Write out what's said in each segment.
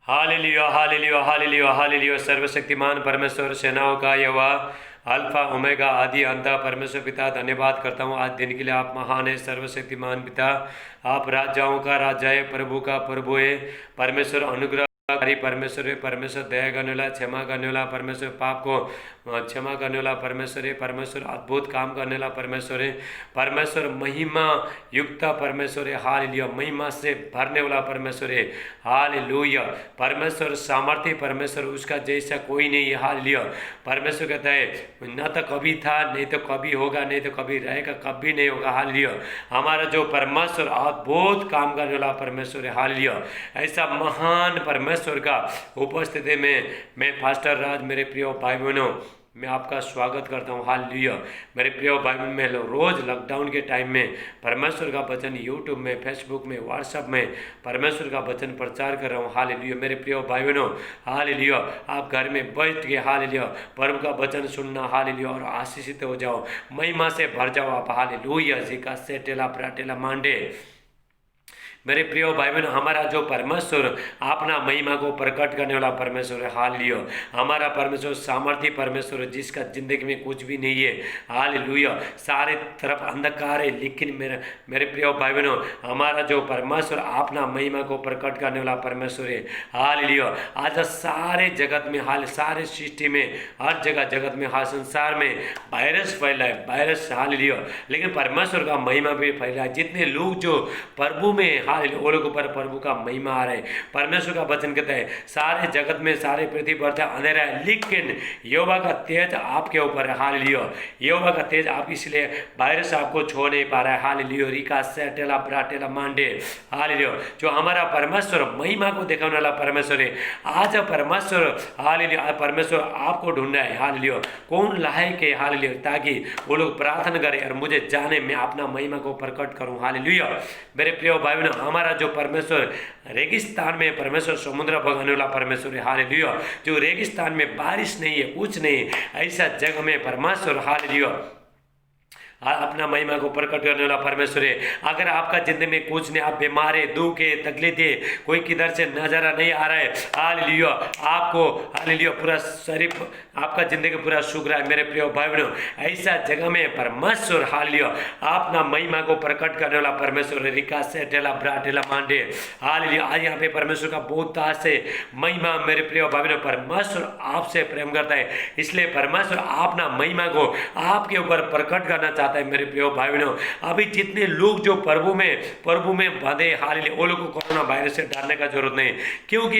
Hallelujah hallelujah hallelujah hallelujah. सर्वशक्तिमान परमेश्वर, सेनाओं का यहोवा, अल्फा ओमेगा, आदि अंत, परमेश्वर पिता, धन्यवाद करता हूँ आज दिन के लिए। आप महान है सर्वशक्तिमान पिता। आप राजाओं का राजा है, प्रभु का प्रभु है। परमेश्वर अनुग्रहकारी परमेश्वर है, परमेश्वर दया करने वाला, क्षमा करने वाला परमेश्वर, पाप को क्षमा करने वाला परमेश्वर है। परमेश्वर अद्भुत काम करने वाला परमेश्वर है। परमेश्वर महिमा युक्त परमेश्वर है। हालेलुया। महिमा से भरने वाला परमेश्वर है। हालेलुया। परमेश्वर सामर्थ्य परमेश्वर, उसका जैसा कोई नहीं है। हालेलुया। परमेश्वर कहता है न तो कभी था, नहीं तो कभी होगा, नहीं तो कभी रहेगा, कभी नहीं होगा। हालेलुया। हमारा जो परमेश्वर अद्भुत काम करने वाला परमेश्वर है। हालेलुया। ऐसा महान परमेश्वर का उपस्थिति में मैं पास्टर राज, मेरे प्रिय भाई बहनों, मैं आपका स्वागत करता हूँ। हालेलुया। मेरे प्रिय भाई बहन, मैं रोज़ लॉकडाउन के टाइम में परमेश्वर का वचन यूट्यूब में, फेसबुक में, व्हाट्सएप में परमेश्वर का वचन प्रचार कर रहा हूँ। हालेलुया। मेरे प्रिय भाई बहनों, हालेलुया। आप घर में बैठ के हालेलुया प्रभु का वचन सुनना। हालेलुया। और आशीषित हो जाओ, महिमा से भर जाओ आप। हालेलुया। जी का सेटेला प्राटेला मांडे। मेरे प्रिय भाई बहन, हमारा जो परमेश्वर अपना महिमा को प्रकट करने वाला परमेश्वर है। हालेलुया। हमारा परमेश्वर सामर्थ्य परमेश्वर है, जिसका जिंदगी में कुछ भी नहीं है। हालेलुया। सारे तरफ अंधकार है, लेकिन मेरे प्रिय भाई बहनों, हमारा जो परमेश्वर अपना महिमा को प्रकट करने वाला परमेश्वर है। हालेलुया। आज सारे जगत में, हाल सारे सृष्टि में, हर जगह जगत में, हर संसार में वायरस फैला है, वायरस। हालेलुया। लेकिन परमेश्वर का महिमा भी फैला है। जितने लोग जो प्रभु में, वो लोगों पर प्रभु का महिमा आ रहा है। परमेश्वर का वचन कहता है सारे जगत में, सारे पृथ्वी पर अंधेरा है, लेकिन यहोवा का तेज आपके ऊपर है। हालेलुया। यहोवा का तेज आप, इसलिए वायरस आपको छो नहीं पा रहा है। हालेलुया। रिका सेटेला ब्राटेला मांडे। हालेलुया। जो हमारा परमेश्वर महिमा को दिखाने वाला परमेश्वर है, आज परमेश्वर, हालेलुया, परमेश्वर आपको ढूंढना है। हालेलुया। कौन लायक है। हालेलुया। ताकि वो लोग प्रार्थना करें और मुझे जाने में अपना महिमा को प्रकट करूं। हालेलुया। मेरे प्रिय भाई बहनों, हमारा जो परमेश्वर रेगिस्तान में परमेश्वर समुद्र भगाने वाला परमेश्वर है। हालेलुया। जो रेगिस्तान में बारिश नहीं है, कुछ नहीं है, ऐसा जगह में परमेश्वर, हालेलुया, अपना महिमा को प्रकट करने वाला परमेश्वर है। अगर आपका जिंदगी में कुछ नहीं, आप बीमार है, दुख है, तकलीफ है, कोई किधर से नजारा नहीं आ रहा है, हालेलुया, आपको, हालेलुया, पूरा शरीर, आपका जिंदगी पूरा सूख रहा है, मेरे प्रिय भाई बहनों, ऐसा जगह में परमेश्वर, हालेलुया, अपना महिमा को प्रकट करने वाला परमेश्वर है। रिका से टेला ब्राटेला मांडे। हालेलुया। आज यहाँ पे परमेश्वर का बहुत दास है। महिमा, मेरे प्रिय भाई बहनों, परमेश्वर आपसे प्रेम करता है, इसलिए परमेश्वर अपना महिमा को आपके ऊपर प्रकट करना चाहता है। मेरे प्रिय भाई बहनों, अभी जितने लोग जो प्रभु में बंधे, हालेलुया, वो लोग को कोरोना वायरस से डरने का जरूरत नहीं, क्योंकि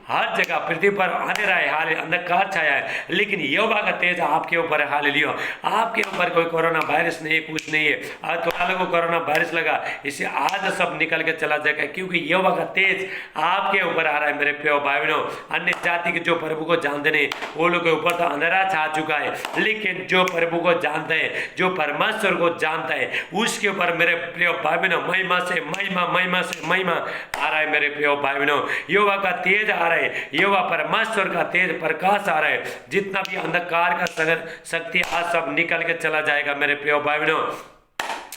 हर जगह पृथ्वी पर अंधेरा है, हालेलुया, अंधकार छाया है, लेकिन यहोवा का तेज आपके ऊपर है। हालेलुया। आपके ऊपर कोई कोरोना वायरस नहीं है, कुछ नहीं है। आज थोड़ा लोगों को कोरोना वायरस लगा, इसे आज सब निकल के चला जाएगा, क्योंकि यहोवा का तेज आपके ऊपर आ रहा है। मेरे प्रिय भाई बहनों, अन्य जाति के जो प्रभु को जानते नहीं, वो लोग के ऊपर तो अंधेरा छा चुका है, लेकिन जो प्रभु को जानते हैं, जो परमेश्वर को जानता है, उसके ऊपर मेरे प्रिय भाई बहनों महिमा से महिमा आ रहा है। मेरे प्रिय भाई बहनों, यहोवा का तेज आ रहा है, यहोवा परमेश्वर का तेज प्रकाश आ रहा है। जितना भी अंधकार का शक्ति आज सब निकल के चला जाएगा। मेरे प्रिय भाई बहनों,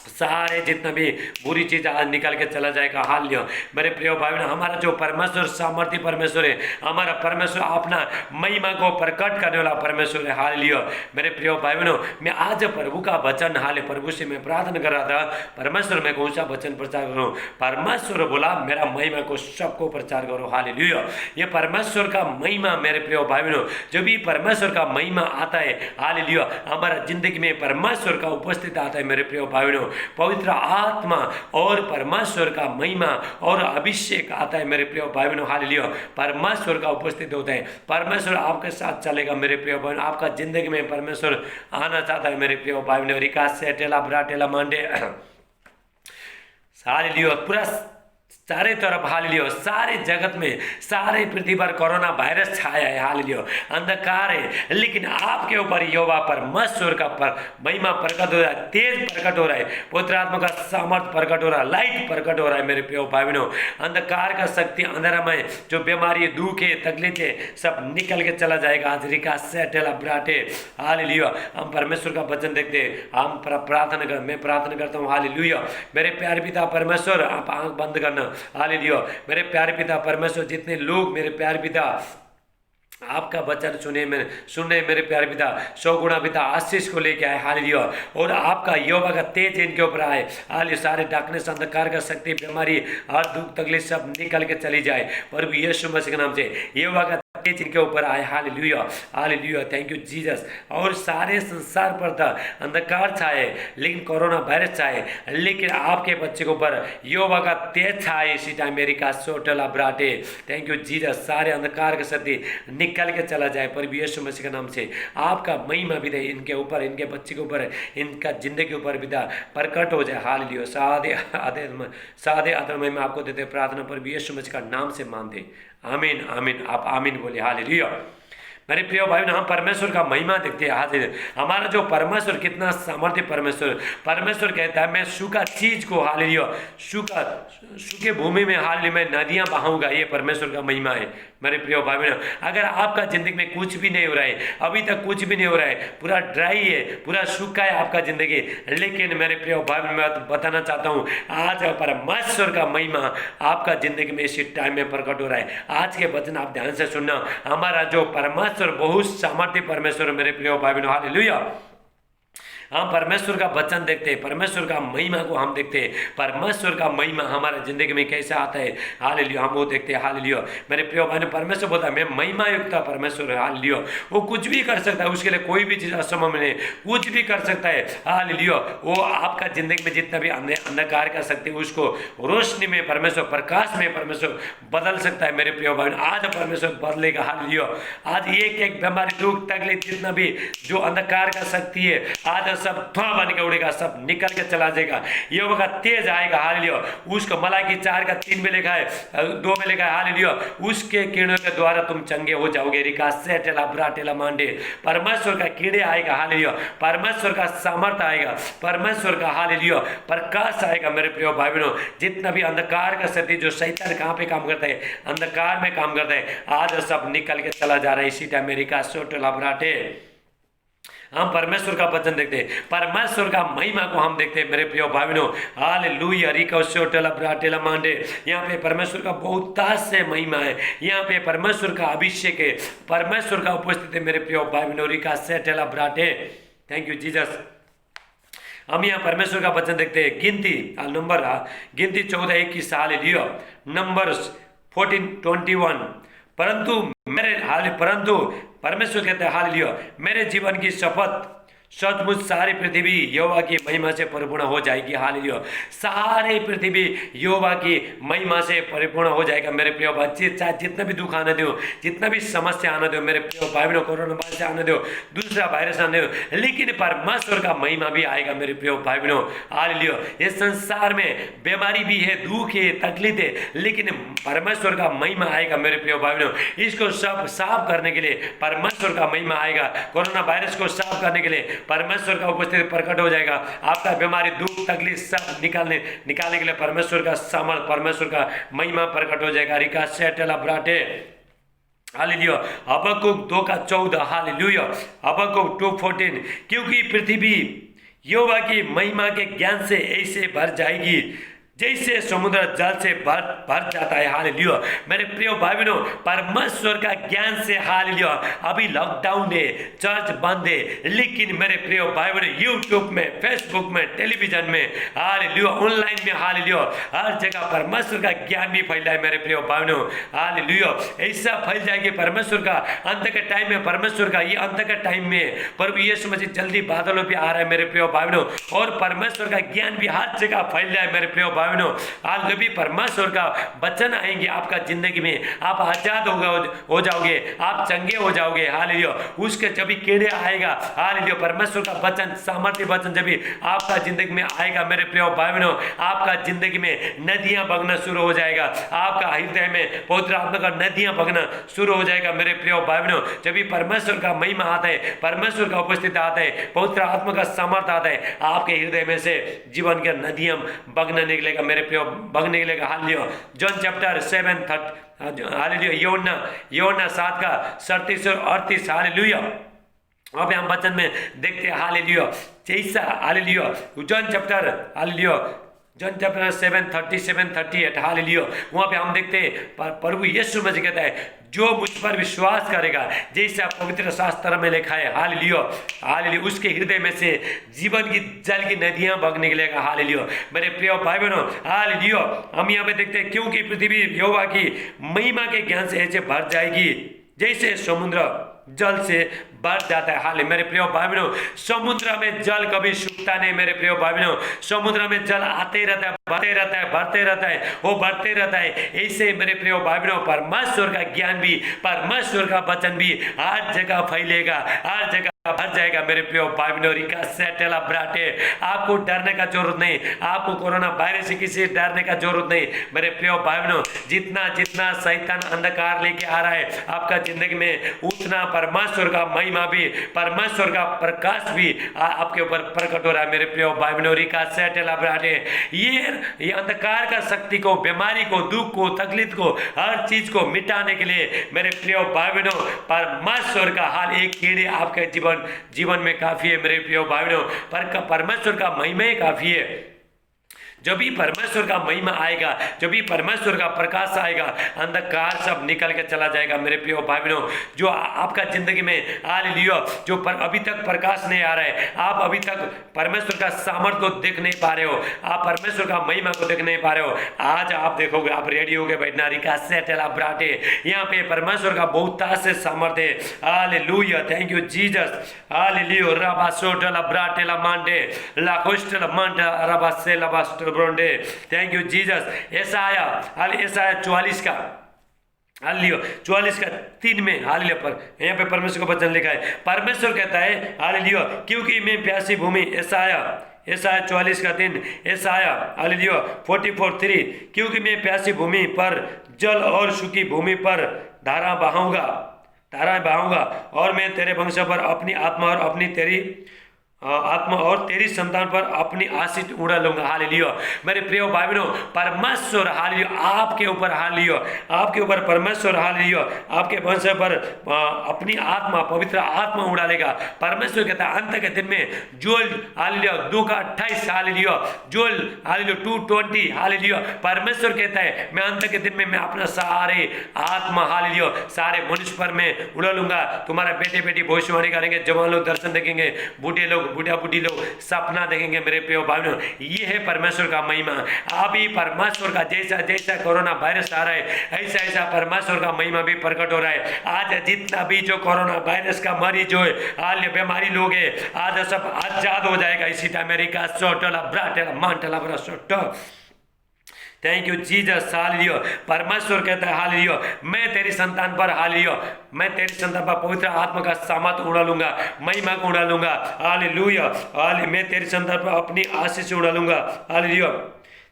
सारे जितना भी बुरी चीज आज निकल के चला जाएगा। हालेलुया। मेरे प्रिय भाई बहनों, हमारा जो परमेश्वर सामर्थ्य परमेश्वर है, हमारा परमेश्वर अपना महिमा को प्रकट करने वाला परमेश्वर है। हालेलुया। मेरे प्रिय भाई बहनों, मैं आज प्रभु का वचन, हाले प्रभु से मैं प्रार्थना कर रहा था, परमेश्वर मैं कौन सा वचन प्रचार करूं। परमेश्वर बोला मेरा महिमा को सबको प्रचार करो। हालेलुया। ये परमेश्वर का महिमा, मेरे प्रिय भाई बहनों, जब भी परमेश्वर का महिमा आता है, हालेलुया, हमारा जिंदगी में परमेश्वर का उपस्थित आता है। मेरे प्रिय भाई बहनों, पवित्र आत्मा और परमेश्वर का महिमा और अभिषेक आता है। मेरे प्रिय भाई बहनों, हालेलुया, परमेश्वर का उपस्थित होता है। परमेश्वर आपके साथ चलेगा। मेरे प्रिय बहन, आपका जिंदगी में परमेश्वर आना चाहता है। मेरे प्रिय भाई बहनों, रिका से टेला ब्राटेला मांडे। हालेलुया। पूरा चारे तरफ, हालेलुया, सारे जगत में, सारे पृथ्वी पर कोरोना वायरस छाया है। हालेलुया, अंधकार है, लेकिन आपके ऊपर यहोवा परमेश्वर का महिमा प्रकट हो रहा है, तेज प्रकट हो रहा है, पवित्र आत्मा का सामर्थ प्रकट हो रहा है, लाइट प्रकट हो रहा है। मेरे प्रिय भाई बहनों, अंधकार का शक्ति, अंधेरा में जो बीमारी, दुख है, तकलीफ है, सब निकल के चला जाएगा। आज रिका सेटेला ब्राटे। हालेलुया। हम परमेश्वर का वचन देखते हैं, हम प्रार्थना कर, मैं प्रार्थना करता हूँ। हालेलुया। मेरे प्यारे पिता परमेश्वर, आप आंख बंद करना, हालेलुया। मेरे प्यारे पिता परमेश्वर, जितने लोग मेरे प्यारे पिता आपका वचन सुने मेरे प्यारे पिता, 100 गुणा पिता आशीष को लेके आए, हालेलुया। और आपका यहोवा का तेज इनके ऊपर आए, हालेलुया। सारे डार्कनेस, अंधकार का शक्ति, बीमारी और दुख तकलीफ सब निकल के चली जाए प्रभु यीशु मसीह के नाम से। यहोवा का तेज इनके ऊपर आए, hallelujah hallelujah. Thank you Jesus. और सारे संसार पर था अंधकार छाए, लेकिन कोरोना वायरस छाए, लेकिन आपके बच्चे के ऊपर यहोवा का तेज छाए इसी टाइम। मेरी का सोटला ब्राटे, थैंक यू जीसस। सारे अंधकार की शक्ति निकल के चला जाए प्रभु यीशु मसीह के नाम से। आपका महिमा भी दे इनके ऊपर, इनके बच्चे के ऊपर, इनका जिंदगी के ऊपर भी प्रकट हो जाए, हालेलुया। सादे आदर महिमा आपको देते प्रार्थना प्रभु यीशु मसीह का नाम से मानते, आमीन आमीन। आप आमीन बोले, हालेलुया। मेरे प्रिय भाई, हम परमेश्वर का महिमा देखते हैं। हाजिर हमारा जो परमेश्वर कितना सामर्थ्य परमेश्वर। परमेश्वर कहता है मैं सूखा चीज को, हालेलुया, सूखे भूमि में हालेलुया मैं नदियां बहाऊंगा। ये परमेश्वर का महिमा है मेरे प्रिय भाई बहनों। अगर आपका जिंदगी में कुछ भी नहीं हो रहा है, अभी तक कुछ भी नहीं हो रहा है, पूरा ड्राई है, पूरा सूखा है आपका जिंदगी, लेकिन मेरे प्रिय भाई बहनों मैं बताना चाहता हूँ आज परमेश्वर का महिमा आपका जिंदगी में इसी टाइम में प्रकट हो रहा है। आज के वचन आप ध्यान से सुनना। हमारा जो परमेश्वर बहुत सामर्थ्य परमेश्वर मेरे प्रिय भाई बहनों, हालेलुया। हम परमेश्वर का वचन देखते हैं, परमेश्वर का महिमा को हम देखते हैं। परमेश्वर का महिमा हमारे जिंदगी में कैसे आता है, हालेलुया, हम वो देखते हैं, हालेलुया। मेरे प्रिय भाई ने परमेश्वर बोलता है मैं महिमा युक्त परमेश्वर है, हालेलुया। वो कुछ भी कर सकता है, उसके लिए कोई भी चीज असंभव नहीं, कुछ भी कर सकता है, हालेलुया। वो आपका जिंदगी में जितना भी अंधकार का शक्ति उसको रोशनी में परमेश्वर, प्रकाश में परमेश्वर बदल सकता है। मेरे प्रिय भाई आज परमेश्वर बदलेगा, हालेलुया। आज एक एक बीमारी, दुख तकलीफ, जितना भी जो अंधकार का शक्ति है आज सब धुआं बन के उड़ेगा, सब निकल के चला जाएगा। यहोवा का तेज आएगा, हालेलुया। उसको मलाकी 4:3 में लिखा है, 2 में लिखा है, हालेलुया। उसके किरणों के द्वारा तुम चंगे हो जाओगे। रिका सेटेला ब्राटेला मांडे, परमेश्वर का कीड़े आएगा, हालेलुया। परमेश्वर का सामर्थ आएगा, परमेश्वर का हालेलुया प्रकाश आएगा। मेरे प्रिय भाई बहनों, जितना भी अंधकार का शक्ति, जो शैतान कहाँ पे काम करता है, अंधकार में काम करता है, आज सब निकल के चला जा रहा है इसी टाइम। रिका सोटेला ब्राटे, हम परमेश्वर का वचन देखते हैं, परमेश्वर का महिमा को हम देखते हैं। मेरे प्रिय भाई बहनों, हालेलुया। रिका सोटेला ब्राटेला मांडे, यहाँ पे परमेश्वर का बहुत से महिमा है, यहाँ पे परमेश्वर का अभिषेक है, परमेश्वर का उपस्थित है। मेरे प्रिय भाई बहनों, रिका सेटेला ब्राटे, थैंक यू जीसस। हम यहाँ परमेश्वर का वचन देखते हैं। गिनती 14:21, हालेलुया। नंबर्स 14:21, परंतु परमेश्वर कहते हैं, हालेलुया, मेरे जीवन की शपथ सचमुच सारी पृथ्वी यहोवा की महिमा से परिपूर्ण हो जाएगी, हालेलुया। सारी पृथ्वी यहोवा की महिमा से परिपूर्ण हो जाएगा। मेरे प्रिय बच्चे, चाहे जितना भी दुख आने दो, जितना भी समस्या आने दो, मेरे प्रिय भाई बहनों, कोरोना वायरस आने दो, दूसरा वायरस आने दो, लेकिन परमेश्वर का महिमा भी आएगा। मेरे प्रिय भाई बहनों, हालेलुया। इस संसार में बीमारी भी है, दुख है, तकलीफ है, लेकिन परमेश्वर का महिमा आएगा। मेरे प्रिय भाई बहनों, इसको सब साफ करने के लिए परमेश्वर का महिमा आएगा। कोरोना वायरस को साफ करने के लिए परमेश्वर का उपस्थिति प्रकट हो जाएगा। आपका बीमारी, दुख, तकलीफ सब निकालने के लिए परमेश्वर का सामर्थ, परमेश्वर का महिमा प्रकट हो जाएगा। रिका सेटेला ब्राटे, हालेलुया। Habakkuk 2:14, hallelujah. हबक्कुक 2:14, क्योंकि पृथ्वी यहोवा की महिमा के ज्ञान से ऐसे भर जाएगी जैसे समुद्र जल से भर जाता है, हालेलुया। मेरे प्रिय भाई बहनों, परमेश्वर का ज्ञान से, हालेलुया। अभी लॉकडाउन है, चर्च बंद है, लेकिन मेरे प्रिय भाई बहनों, यूट्यूब में, फेसबुक में, टेलीविजन में, हालेलुया, ऑनलाइन में, हालेलुया, हर जगह परमेश्वर का ज्ञान भी फैला है। मेरे प्रिय भाई बहनों, हालेलुया। ऐसा फैल जाएगी परमेश्वर का अंत के टाइम में, परमेश्वर का ये अंत के टाइम में प्रभु यीशु मसीह जल्दी बादलों पे आ रहा है। मेरे प्रिय भाई बहनों, और परमेश्वर का ज्ञान भी हर जगह फैल रहा है। मेरे प्रिय आज भी परमेश्वर का वचन आएंगे आपका जिंदगी में, आप आजाद हो जाओगे, आप चंगे हो जाओगे, हालेलुया। उसके जब भी कीड़े आएगा, हालेलुया, परमेश्वर का वचन, सामर्थ्य वचन जब भी आपका जिंदगी में आएगा, मेरे प्रिय भाई बहनों, आपका जिंदगी में नदियां बगना शुरू हो जाएगा। आपका हृदय में पवित्र आत्मा का नदियां बगना शुरू हो जाएगा। मेरे प्रिय भाई बहनों, जब भी परमेश्वर का महिमा आता है, परमेश्वर का उपस्थित आता है, पवित्र आत्मा का सामर्थ्य आता है, आपके हृदय में से जीवन के नदियां बगना निकलेगा। मेरे प्रिय बगने निकलेगा, हालेलुया। John chapter 7, hallelujah. योना 7:37 और 38, हालेलुया। वहाँ पे हम वचन में देखते हैं, हालेलुया, जैसा, hallelujah, John chapter, hallelujah John chapter 7:37-38 hallelujah. वहाँ पे हम देखते हैं प्रभु यीशु मसीह कहता है जो मुझ पर विश्वास करेगा, जैसा पवित्र शास्त्र में लिखा है हालेलुया हालेलुया, उसके हृदय में से जीवन की जल की नदियां बग निकलेगा हालेलुया। मेरे प्रिय भाई बहनों हालेलुया, हम यहाँ पे देखते हैं क्योंकि पृथ्वी यहोवा की महिमा के ज्ञान से ऐसे भर जाएगी जैसे समुद्र जल से बढ़ जाता है। हाल मेरे प्रिय भाई बहनों, समुद्र में जल कभी सूखता नहीं मेरे प्रिय भाई बहनों, समुद्र में जल आते रहता है, बढ़ते रहता है, बढ़ते रहता है, वो बढ़ते रहता है। ऐसे मेरे प्रिय भाई बहनों परमेश्वर का ज्ञान भी, परमेश्वर का वचन भी हर जगह फैलेगा, हर जगह भर जाएगा मेरे प्रिय भाई बहनों। रिका सेटेला ब्राटे, आपको डरने का जरूरत नहीं, आपको कोरोना वायरस से किसी डरने का जरूरत नहीं मेरे प्रिय भाई बहनों। जितना जितना शैतान अंधकार लेके आ रहा है आपका जिंदगी में, उतना परमेश्वर का महिमा भी, परमेश्वर का प्रकाश भी आपके ऊपर प्रकट हो रहा है मेरे प्रिय भाई बहनों। रिका सेटेला ब्राटे, ये अंधकार का शक्ति को, बीमारी को, दुख को, तकलीफ को, हर चीज को मिटाने के लिए मेरे प्रिय भाई बहनों परमेश्वर का हाल एक कीड़े आपके जीवन में काफी है मेरे प्रिय भाई बहनों। पर परमेश्वर का महिमा ही काफी है। जब भी परमेश्वर का महिमा आएगा, जब भी परमेश्वर का प्रकाश आएगा, अंधकार सब निकल के चला जाएगा मेरे प्रिय भाई बहनों। जो आपका जिंदगी में हालेलुया जो अभी तक प्रकाश नहीं आ रहा है, आप अभी तक परमेश्वर का सामर्थ्य को देख नहीं पा रहे हो, आप परमेश्वर का महिमा को देख नहीं पा रहे हो, आज आप देखोगे, आप रेडी हो गए बैठना। रिका सेटेला ब्राटे, यहाँ पे परमेश्वर का बहुत से सामर्थ्य है। Hallelujah, thank you Jesus. Hallelujah, रबा सोटला ब्राटेला मांडे ला कोस्टला मांडा रबा सेला बास्टल ब्रोंडे, थैंक यू जीसस। यशाया 44 का हालेलुया 44 का 3 में हालेलुया पर यहाँ पे परमेश्वर का वचन लिखा है। परमेश्वर कहता है हालेलुया क्योंकि मैं प्यासी भूमि, यशाया 44 का 3, यशाया हालेलुया 44:3, क्योंकि मैं प्यासी भूमि पर जल और सूखी भूमि पर धाराएं बहाऊंगा और मैं तेरे वंश पर अपनी आत्मा और आत्मा और तेरी संतान पर अपनी आशीष उड़ा लूंगा। हालेलुया मेरे प्रिय भाई बहनों, परमेश्वर हालेलुया आपके ऊपर, हालेलुया आपके ऊपर परमेश्वर, हालेलुया आपके वंश पर अपनी आत्मा, पवित्र आत्मा उड़ा लेगा। परमेश्वर कहता है अंत के दिन में, Joel hallelujah 2:28, hallelujah Joel hallelujah 2:20, hallelujah परमेश्वर कहता है मैं अंत के दिन में मैं अपना सारे आत्मा हालेलुया सारे मनुष्य पर मैं उड़ा लूंगा। तुम्हारा बेटे बेटी भविष्यवाणी करेंगे, जवान लोग दर्शन देखेंगे, बूढ़े लोग बूढ़ी लोग सपना देखेंगे मेरे प्रिय भाई बहनों। ये है परमेश्वर का महिमा। अभी परमेश्वर का जैसा जैसा कोरोना वायरस आ रहा है, ऐसा ऐसा परमेश्वर का महिमा भी प्रकट हो रहा है। आज जितना भी जो कोरोना वायरस का मरीज हो, हाल बीमारी लोग है, आज सब आजाद हो जाएगा इसी टाइम। अमेरिका सोटला ब्राटेला मांटला ब्रा सोटो, थैंक यू जीसस। हालेलुया परमेश्वर कहता है हालेलुया मैं तेरी संतान पर, हालेलुया मैं तेरी संतान पर पवित्र आत्मा का सामर्थ उड़ा लूंगा, महिमा को उड़ा लूंगा। हालेलुया मैं तेरी संतान पर अपनी आशीष उड़ा लूंगा। हालेलुया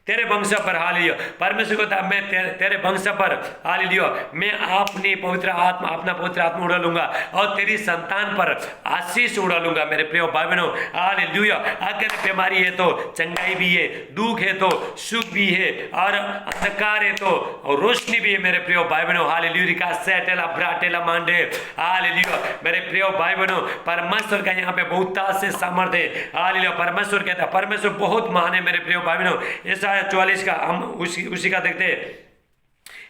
तेरे वंश पर, हालेलुया परमेश्वर को मैं तेरे वंश पर, हालेलुया मैं अपनी पवित्र आत्मा, अपना पवित्र आत्मा उड़ा लूंगा और तेरी संतान पर आशीष उड़ा लूंगा मेरे प्रिय भाई बहनों। हालेलुया अगर बीमारी है तो चंगाई भी है, दुख है तो सुख भी है, और अंधकार है तो रोशनी भी है मेरे प्रिय भाई बहनों। हालेलुया का सेटेला ब्राटेला मांडे, हालेलुया मेरे प्रिय भाई बहनों परमेश्वर का यहाँ पे बहुत से सामर्थ्य है। हालेलुया परमेश्वर कहता है, परमेश्वर बहुत महान है मेरे प्रिय भाई बहनों। ऐसा 44 का हम उसी का देखते हैं,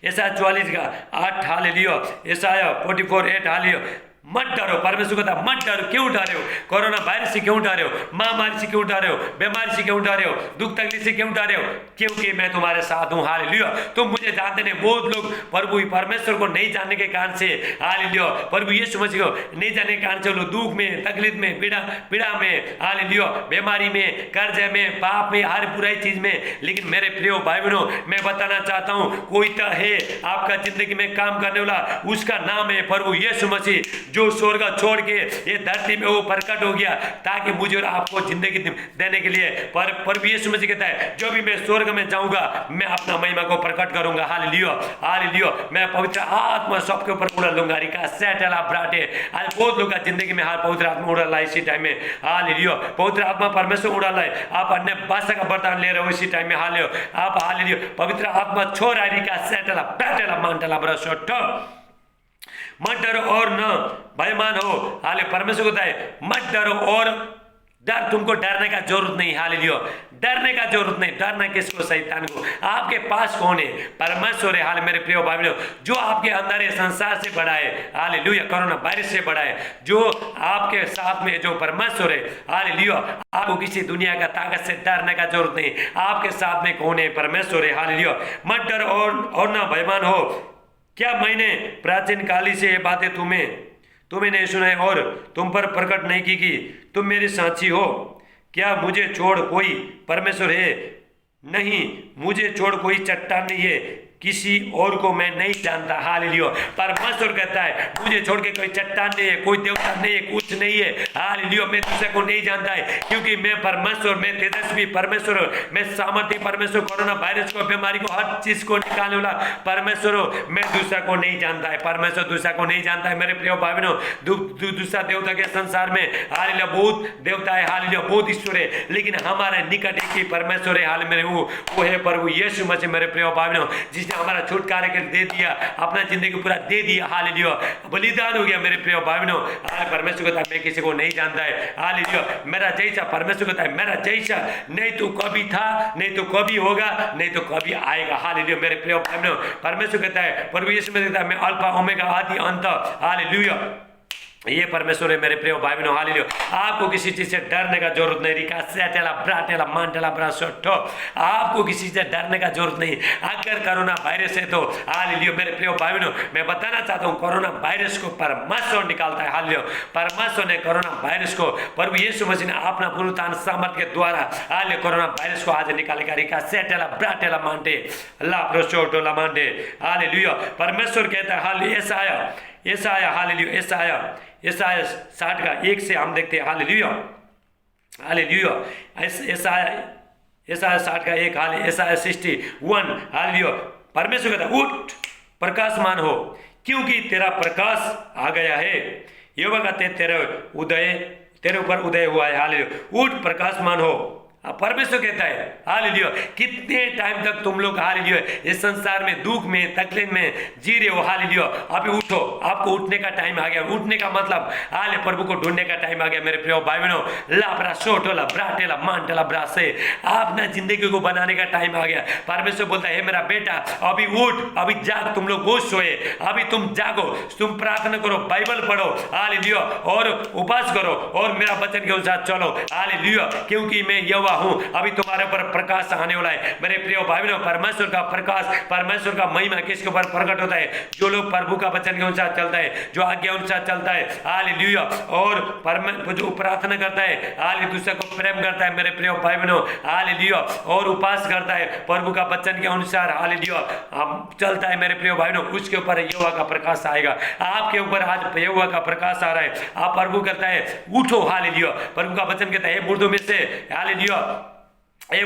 ऐसा 44 का 8, हालेलुया ऐसा 44:8, हालेलुया मत डरो। परमेश्वर कहता मत डरो। क्यों डर रहे हो? कोरोना वायरस से क्यों डर रहे हो? महामारी से क्यों डर रहे हो? बीमारी से क्यों डर रहे हो? दुख तकलीफ से क्यों डर रहे हो? क्योंकि मैं तुम्हारे साथ हूँ। हालेलुया तुम मुझे जानते नहीं। बहुत लोग प्रभु परमेश्वर को नहीं जानने के कारण से, हालेलुया प्रभु यीशु मसीह को नहीं जानने के कारण से लोग दुख में, तकलीफ में, पीड़ा में, हालेलुया बीमारी में, कर्जे में, पाप में, हर बुराई चीज में। लेकिन मेरे प्रिय भाई बहनों मैं बताना चाहता हूँ कोई तो है आपका जिंदगी में काम करने वाला, उसका नाम है प्रभु यीशु मसीह, जो स्वर्ग छोड़ के ये धरती में वो प्रकट हो गया ताकि मुझे और आपको जिंदगी देने के लिए। पर प्रभु यीशु मसीह कहता है जो भी मैं स्वर्ग में जाऊंगा मैं अपना महिमा को प्रकट करूंगा। हालेलुया हालेलुया मैं पवित्र आत्मा सबके ऊपर उड़ा लूंगा। रिका सेटला ब्राटे, आज बहुत लोग का जिंदगी में हाल पवित्र आत्मा उड़ा ला इसी टाइम में। हालेलुया पवित्र आत्मा परमेश्वर उड़ा लाए। आप अन्य भाषा का वरदान ले रहे हो इसी टाइम में। हालेलुया आप हालेलुया पवित्र आत्मा छोड़ा। रिका सेटला बैटला मांटला ब्रशोट मत डरो और न भयमान हो। हाले परमेश्वर कहता है मत डरो और तुमको डरने का जरूरत नहीं। हालेलुया, डरने का जरूरत नहीं। डरना किसको? शैतान को। आपके पास कौन है? परमेश्वर है। हाल मेरे प्रिय भाइयों, जो आपके अंदर है, संसार से बड़ा है। हालेलुया, कोरोना वायरस से बड़ा है। जो आपके साथ में जो परमेश्वर है, हालेलुया, आपको किसी दुनिया का ताकत से डरने का जरूरत नहीं। आपके साथ में कौन है? परमेश्वर है। हालेलुया, मत डर और ना भयमान हो। क्या मैंने प्राचीन काली से ये बातें तुम्हें नहीं सुनाई और तुम पर प्रकट नहीं की कि तुम मेरी साक्षी हो? क्या मुझे छोड़ कोई परमेश्वर है? नहीं, मुझे छोड़ कोई चट्टान नहीं है, किसी और को मैं नहीं जानता। हालेलुया, परमेश्वर कहता है मुझे छोड़ के कोई चट्टान नहीं है, कोई देवता नहीं है, कुछ नहीं है। हालेलुया, मैं दूसरे को नहीं जानता है, क्योंकि मैं परमेश्वर, मैं तेजस्वी परमेश्वर, मैं सामर्थ्य परमेश्वर, कोरोना वायरस को, बीमारी को, हर चीज को निकालने वाला परमेश्वर हो। मैं दूसरा को नहीं जानता है। परमेश्वर दूसरा को नहीं जानता है। मेरे प्रिय भाई बहनों, दूसरा देवता के संसार में हालेलुया बहुत देवता है, हालेलुया बहुत ईश्वर है, लेकिन हमारे निकट एक ही परमेश्वर है। हाल मेरे वो है प्रभु यीशु मसीह। मेरे प्रिय भाई बहनों, जिसने हमारा छुटकारा कर दे दिया, अपना जिंदगी पूरा दे दिया। हालेलुया, बलिदान हो गया। मेरे प्रिय भाई बहनों, परमेश्वर कहता है मैं किसी को नहीं जानता है। हालेलुया, मेरा जैसा, परमेश्वर कहता है मेरा जैसा नहीं तो कभी था, नहीं तो कभी होगा, नहीं तो कभी आएगा। हालेलुया, मेरे प्रिय भाई बहनों, परमेश्वर कहता है, प्रभु यीशु मसीह कहता है मैं अल्फा ओमेगा आदि अंत। हालेलुया, ये परमेश्वर है। मेरे प्रिय भाई बहनों, हालेलुया, आपको किसी चीज से डरने का जरूरत नहीं। रिका सेटेला ब्राटेला मांटेला ब्रासोटो, आपको किसी से डरने का जरूरत नहीं। अगर कोरोना वायरस है तो हालेलुया, मेरे प्रिय भाई बहनों, मैं बताना चाहता हूँ कोरोना वायरस को परमेश्वर निकालता है। हालेलुया, परमेश्वर ने कोरोना वायरस को, प्रभु यीशु मसीह ने अपना पुनरुत्थान सामर्थ्य के द्वारा हालेलुया कोरोना वायरस को आज निकालेगा। रिका सेटेला ब्राटेला मांटे ला ब्रासोटो ला मांटे। हालेलुया, परमेश्वर कहता है, हालेलुया, ऐसा आया, हालेलुया, ऐसा आया 60 का 1 से हम देखते हैं। हालेलुया, हालेलुया, ऐसा आया 60 का 1, हालेलुया, ऐसा आया 61। हालेलुया, परमेश्वर कहता उठ प्रकाशमान हो, क्योंकि तेरा प्रकाश आ गया है। यहोवा का तेरे ऊपर उदय हुआ है। हालेलुया, उठ प्रकाशमान हो। परमेश्वर कहता है हालेलुया, कितने टाइम तक तुम लोग हालेलुया इस संसार में दुख में तकलीफ में जी रहे हो। हालेलुया, अभी उठो, आपको उठने का टाइम आ गया। उठने का मतलब हाले प्रभु को ढूंढने का टाइम आ गया। मेरे प्रिय भाई बहनों, लाब्रा सोटोला ब्राटेला मांटेला ब्रासे, अपना जिंदगी को बनाने का टाइम आ गया। परमेश्वर बोलता है मेरा बेटा अभी उठ, अभी जाग, तुम लोग बहुत सोए, अभी तुम जागो, तुम प्रार्थना करो, बाइबल पढ़ो, हालेलुया, और उपवास करो और मेरा वचन के अनुसार चलो। हालेलुया, क्योंकि मैं यहोवा हूं, अभी तुम्हारे ऊपर प्रकाश आने वाला है। मेरे प्रिय भाई बहनों, परमेश्वर का प्रकाश, परमेश्वर का महिमा किसके ऊपर प्रकट होता है? जो लोग प्रभु का वचन के अनुसार चलता है, जो आज्ञा अनुसार चलता है। हालेलुया, और जो प्रार्थना करता है, हालेलुया, दूसरे को प्रेम करता है। मेरे प्रिय भाई बहनों, हालेलुया, और उपवास करता है प्रभु का वचन के अनुसार, हालेलुया चलता है। मेरे प्रिय भाई बहनों, उसके ऊपर यहोवा का प्रकाश आएगा। आपके ऊपर आज यहोवा का प्रकाश आ रहा है। आप प्रभु कहता है उठो, हालेलुया, प्रभु का वचन कहता है मुर्दों में से हालेलुया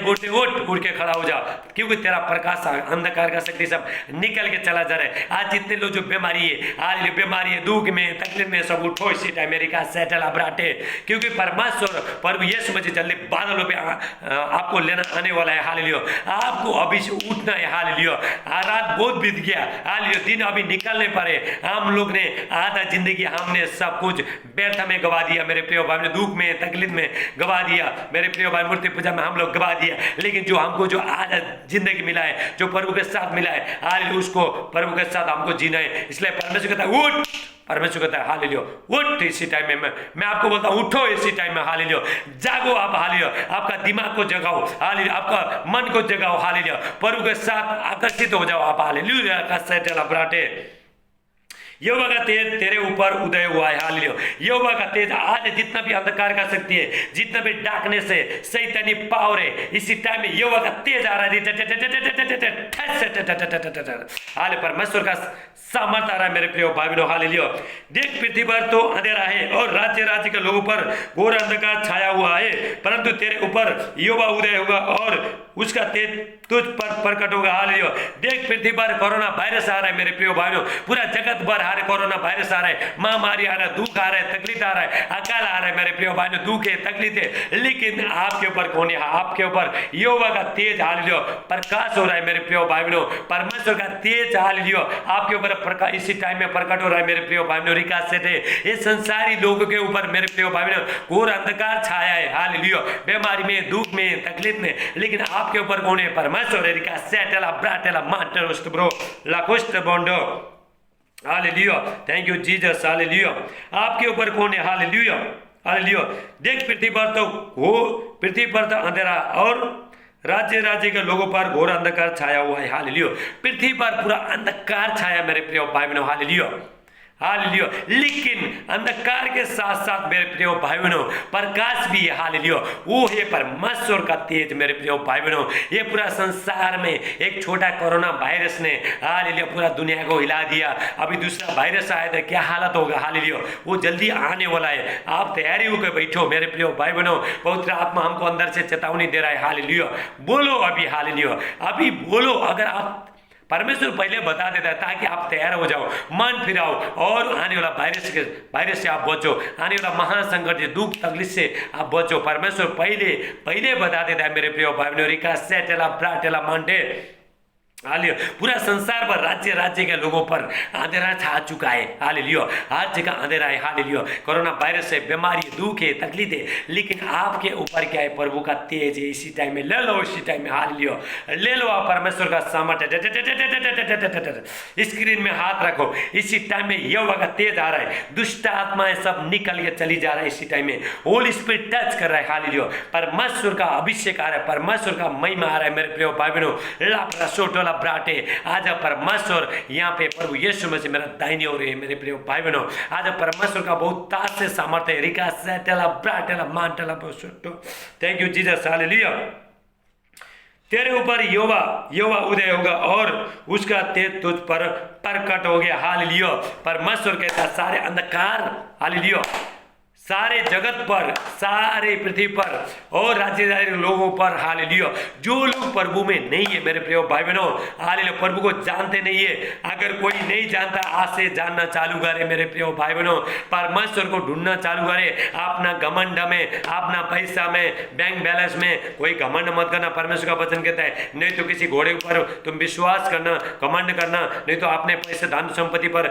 बोलते उठ के खड़ा हो जा, क्योंकि तेरा प्रकाश अंधकार का शक्ति सब निकल के चला जा रहा है। आज जितने लोग जो बीमारी है दुख में तकलीफ में, सब उठो इसी टाइम मेरी का सेटल अबराटे, क्योंकि परमेश्वर प्रभु यीशु मसीह जल्दी बादलों पे आपको लेना आने वाला है। हालेलुया, आपको अभी से उठना है। हालेलुया, रात बहुत बीत गया, हालेलुया, दिन अभी निकल नहीं पारे। हम लोग ने आधा जिंदगी हमने सब कुछ व्यर्थ में गवा दिया। मेरे प्रिय भाई ने दुख में तकलीफ में गवा दिया। मेरे प्रिय भाई मूर्ति पूजा में हम लोग गवा दिया, लेकिन जो हमको जो आज जिंदगी मिला है, जो प्रभु के साथ मिला है, हालेलुया, उसको प्रभु के साथ हमको जीना है। इसलिए परमेश्वर कहता है उठ, परमेश्वर कहता है हालेलुया उठ। इसी टाइम में मैं आपको बोलता हूं उठो इसी टाइम में। हालेलुया, जागो आप, हालेलुया, आपका दिमाग को जगाओ, हालेलुया, आपका मन को जगाओ, हालेलुया, प्रभु के साथ आकर्षित हो जाओ आप। हालेलुया का सेटल अपराटे, यहोवा का तेज तेरे ऊपर उदय हुआ है। हालेलुया, यहोवा का तेज आज जितना भी अंधकार का शक्ति है, जितना भी डार्कनेस है, शैतानी पावर है, इसी टाइम में यहोवा का तेज आ रहा है। हाले परमेश्वर का सामर्थ आ रहा है। मेरे प्रिय भाई बहनों, हालेलुया, देख पृथ्वी पर तो अंधेरा है और राज्य के लोगों पर घोर अंधकार छाया हुआ है, परंतु तेरे ऊपर यहोवा उदय होगा और उसका तेज तुझ पर प्रकट होगा। हालेलुया, देख पृथ्वी पर कोरोना वायरस आ रहा है। मेरे प्रिय भाइयों, पूरा जगत भर आ रहे, कोरोना वायरस आ रहा है, महामारी आ रहा है, दुख आ रहा है, तकलीफ आ रहा है, अकाल आ रहा है मेरे प्रिय भाइयों, दुख है, तकलीफ है, लेकिन आपके ऊपर कौन है? आपके ऊपर यहोवा का तेज हालेलुया प्रकाश हो रहा है मेरे प्रिय भाइयों, परमेश्वर का तेज हालेलुया आपके ऊपर प्रकाश इसी टाइम में प्रकट हो रहा है मेरे प्रिय भाइयों। रिका से ये संसारी लोगों के ऊपर मेरे प्रिय भाइयों घोर अंधकार छाया है हालेलुया, बीमारी में, दुख में, तकलीफ में, लेकिन आपके ऊपर कौन है? परमेश्वर है। रिका सेटला ब्राटेला मांटर ब्रो लाकोस्ट बोंडो hallelujah, thank you Jesus hallelujah. आपके ऊपर कौन है? Hallelujah hallelujah. देख पृथ्वी पर तो अंधेरा और राज्य राज्य के लोगों पर घोर अंधकार छाया हुआ है हालेलुया। पृथ्वी पर पूरा अंधकार छाया मेरे प्रिय भाई बहनों हालेलुया हालेलुया, लेकिन अंधकार के साथ साथ मेरे प्रिय भाई बहनों प्रकाश भी है हालेलुया। वो है परमेश्वर का तेज मेरे प्रिय भाई बहनों। ये पूरा संसार में एक छोटा कोरोना वायरस ने हालेलुया पूरा दुनिया को हिला दिया। अभी दूसरा वायरस आया था, क्या हालत होगा हालेलुया, वो जल्दी आने वाला है। आप तैयारी होकर बैठो मेरे प्रिय भाई बहनों। पवित्र आत्मा हमको अंदर से चेतावनी दे रहा है हालेलुया। बोलो अभी हालेलुया, अभी बोलो। अगर आप परमेश्वर पहले बता देता है ताकि आप तैयार हो जाओ, मन फिराओ और आने वाला वायरस से आप बचो, आने वाला महासंकट से, दुख तकलीफ से आप बचो। परमेश्वर पहले बता देता है मेरे प्रिय भाई बहनों। रिका सेटेला ब्राटेला मांडे हालेलुया, पूरा संसार पर राज्य राज्य के लोगों पर अंधेरा छा चुका है हालेलुया, हर जगह अंधेरा है हालेलुया। कोरोना वायरस है, बीमारी, दुख है, तकलीफ है, लेकिन आपके ऊपर क्या है? प्रभु का तेज है। इसी टाइम में ले लो, इसी टाइम में हालेलुया ले लो आप परमेश्वर का सामर्थ्य। स्क्रीन में हाथ रखो, इसी टाइम में यहोवा का तेज आ रहा है, दुष्ट आत्माएं सब निकल के चली जा रहा है। इसी टाइम में होली स्पिरिट टच कर रहा है हालेलुया, परमेश्वर का अभिषेक आ रहा है, परमेश्वर का महिमा आ रहा है मेरे प्रिय भाई बहनों। लापरा सोटो ब्राटे आज परमेश्वर यहाँ पे प्रभु यीशु मसीह मेरा दाहिनी ओर है मेरे प्रिय भाई बहनों। आज परमेश्वर का बहुत ताज से सामर्थ्य है। रिका सेटेला ब्राटेला मांटेला बोसोटो, थैंक यू जीसस हालेलुया। तेरे ऊपर यहोवा उदय होगा और उसका तेज तुझ पर प्रकट हो गया हालेलुया। परमेश्वर कहता है सारे अंधकार हालेलुया, सारे जगत पर, सारे पृथ्वी पर और राज्य लोगों पर हालेलुया, जो लोग प्रभु में नहीं है मेरे प्रिय भाई बहनों हालेलुया, प्रभु को जानते नहीं है। अगर कोई नहीं जानता, आज से जानना चालू करे मेरे प्रिय भाई बहनों। परमेश्वर को ढूंढना चालू करे। अपना घमंड में, अपना पैसा में, बैंक बैलेंस में कोई घमंड मत करना। परमेश्वर का वचन कहता है नहीं तो किसी घोड़े पर तुम विश्वास करना, घमंड करना, नहीं तो अपने पैसे धन संपत्ति पर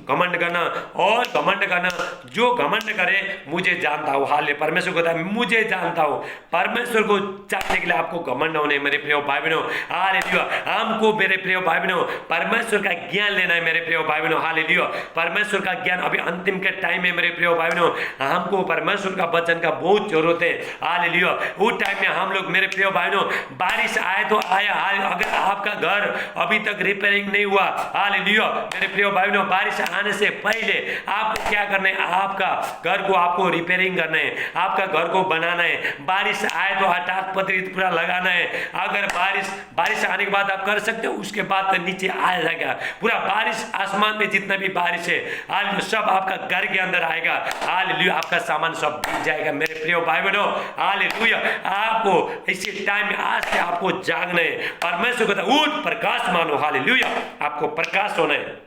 घमंड करना। और घमंड करना, जो घमंड करे मुझे जानता हूँ हालेलुया। परमेश्वर को कहता है मुझे जानता हूँ। परमेश्वर को जानने के लिए आपको घमंड होने मेरे प्रिय भाई बहनों हालेलुया। हमको मेरे प्रिय भाई बहनों परमेश्वर का ज्ञान लेना है मेरे प्रिय भाई बहनों हालेलुया। परमेश्वर का ज्ञान अभी अंतिम के टाइम में मेरे प्रिय भाई बहनों हमको परमेश्वर का वचन का बहुत जरूरत है हालेलुया। उस टाइम में हम लोग मेरे प्रिय भाई बहनों बारिश आए तो आया, अगर आपका घर अभी तक रिपेयरिंग नहीं हुआ हालेलुया मेरे प्रिय भाई बहनों, बारिश आने से पहले आपको क्या करना है? आपका घर को आपको रिपेयरिंग करना है, आपका घर को बनाना है। बारिश आए तो हटात पतरी पूरा लगाना है। अगर बारिश आने के बाद आप कर सकते हो, उसके बाद तो नीचे आ जाएगा पूरा बारिश। आसमान में जितना भी बारिश है हालेलुया सब आपका घर के अंदर आएगा हालेलुया। आपका सामान सब भीग जाएगा मेरे प्रिय भाई बहनों हालेलुया। आपको इसी टाइम में आज से आपको जागना है। परमेश्वर को उठ प्रकाश मानो हालेलुया, आपको प्रकाश होना है